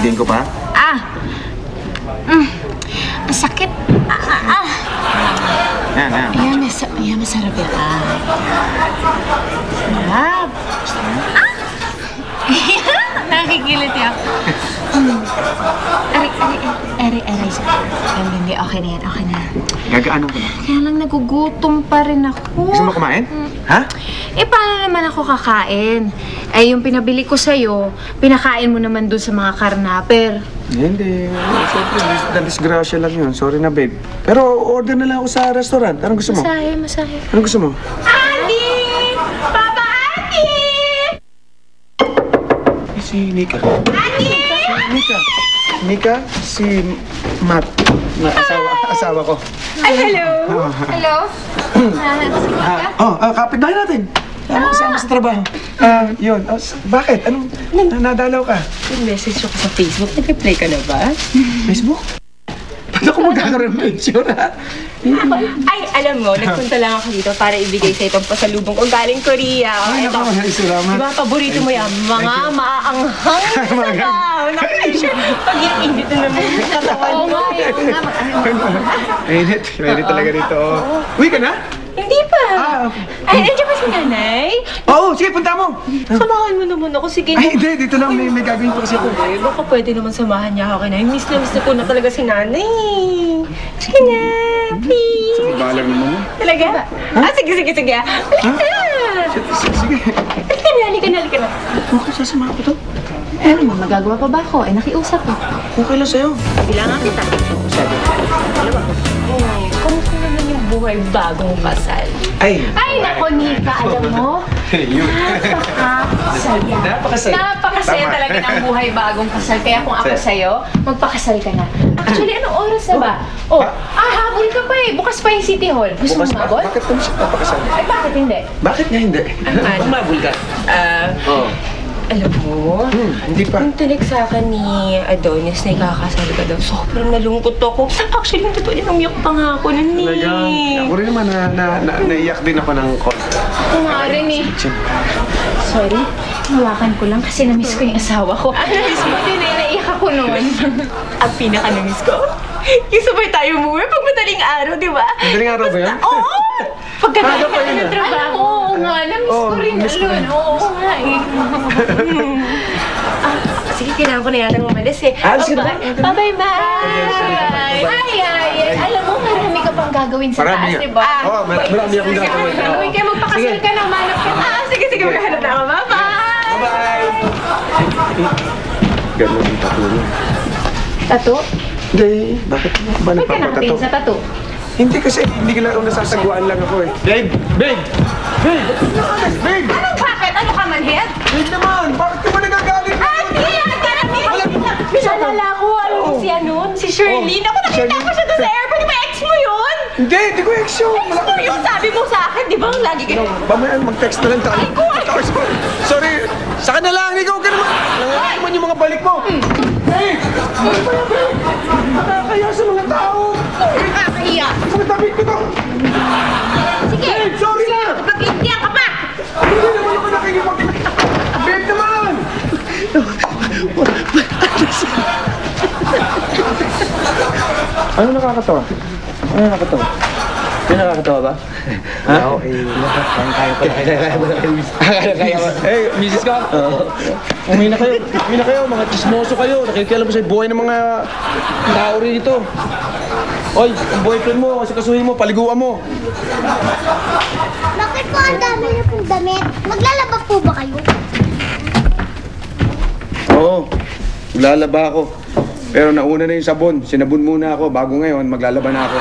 Sabihin ko pa? Masakit. Yan. Ayan, masarap yan. Sarap. Nakikiliti ako. Aray. Hindi, okay na yan. Gagaanan ko na. Kaya lang nagugutom pa rin ako. Gusto mo kumain? Ha? Paano naman ako kakain? Yung pinabili ko sa'yo, pinakain mo naman dun sa mga karnaper. Hindi. Siyempre, na-disgrasya lang yun. Sorry na, babe. Pero order na lang ako sa restaurant. Anong gusto mo? Masahe. Anong gusto mo? Andi! Papa Andi! Si Nika. Andi! Nika, si Matt. Asawa ko. Ay, hello! Hello? Kapitbahay natin. Kasama sa trabaho. Yun. Bakit? Anong nadalaw ka? Message ako sa Facebook. Nag-reply ka na ba? Facebook? Ba't ako magkakaroon ng picture, ha? Ay, alam mo, nagpunta lang ako dito para ibigay sa itong pasalubong ko galing Korea. Ay, Ito, naku, salamat. diba, paborito mo yan? Mga maaanghang na sabaw. Pag yung init na naman yung katawan mo. Mainit talaga dito. Uwi ka na? Hindi pa. Okay. Ay, nandiyan ba si nanay? Oo, sige, punta mo. Samahan mo naman ako. Sige Ay, hindi. Dito lang may gagawin pa kasi ako. Ay, baka pwede naman samahan niya ako kay nanay. Miss na ko na talaga si nanay. Sige na, please. Sige, bahala naman mo. Talaga? Sige. Halika na. Sige. Halika na. Okay, sasama ko to. Ano mo, magagawa pa ba ako? Nakiusap ko. Okay lang sa'yo. Bilangan kita. Kumusta naman yung buhay bagong kasal? Ay, Nako, Nika, alam mo? yun. Napakasaya. Napakasaya Tama. talaga ng buhay bagong kasal. Kaya kung ako sa'yo, magpakasal ka na. Actually, anong oras na ba? Habol ka pa eh. Bukas pa yung City Hall. Gusto mo mabol? Bakit kami siya papakasal? Ay, bakit hindi? Bakit nga hindi? Umabol ka? Oo. Alam mo, Hindi pa. yung tinig sa akin ni Adonis na ikakasal ka daw, sobrang nalungkot ako. Actually, yung totoo, umiyak pa nga ako nun eh. Talaga. Ako rin naman naiyak din ako ng konti. Ako nga rin eh. Sorry, hawakan ko lang kasi na-miss ko yung asawa ko. Na-miss mo din eh, naiyak ako noon. Ang pinaka-namiss ko, yung sabay tayo umuwi pag madaling araw, di ba? Madaling araw ba yan? Oo! Pagkatapos pa yun, ng ah. trabaho. Oo nga, na-miss ko rin alun. Oo nga eh. Sige, kailangan ko na yata umalis eh. Sige na. Bye-bye, Ay, alam mo, marami ka pang gagawin sa Marami taas, nga. di ba? Oo, marami akong gagawin. Gagawin kayo, magpakasal ka na, manap ka na. Sige, maghahanap na ako. Bye-bye! Bye! Ganun yung tattoo niya. Tato? Hindi. Bakit ba Ba't ka nagpapatato? nakatingin sa tato? Hindi kasi, hindi ka lang nasasagwaan lang ako eh. Babe! Babe! Babe! Babe! Anong bakit? Ano ka manhid? Babe naman! Bakit ka ba nagagalit? Nalala ko, alam mo si si Shirley. Naku, nakita ko siya doon sa airport. Di ba ex mo yun? Hindi ko ex yun! Ex mo yun, sabi mo sa akin. Di ba ang lagi ka? Mamaya mag-text na lang tayo. Ay, kuhay! Sorry! Saka na lang! Ikaw ka naman! Nangyayari naman yung mga balik mo! Hey! Ano ba yan, babe? Nakakaya sa mga tao! Nakakahiya. Sa damit ko to! Sige, Babe, sorry na! magpintiyan ka pa! Hindi naman ako nakikipag... Babe naman! Ano nakakatawa? Ano nakakatawa? May nakakatawa ba? Ha? Oo, kaya ko. Kaya mo. Eh, misis ka? Oo. Umuwi na kayo, mga chismoso kayo. Nakikialam mo sa buhay ng mga tao rito. Oy, ang boyfriend mo, kasi kasuhin mo, paliguan mo. Bakit po ang dami niyo pong damit? Maglalaba po ba kayo? Oo, maglalaba ako. Pero nauna na yung sabon. Sinabon muna ako. Bago ngayon, maglalaba na ako.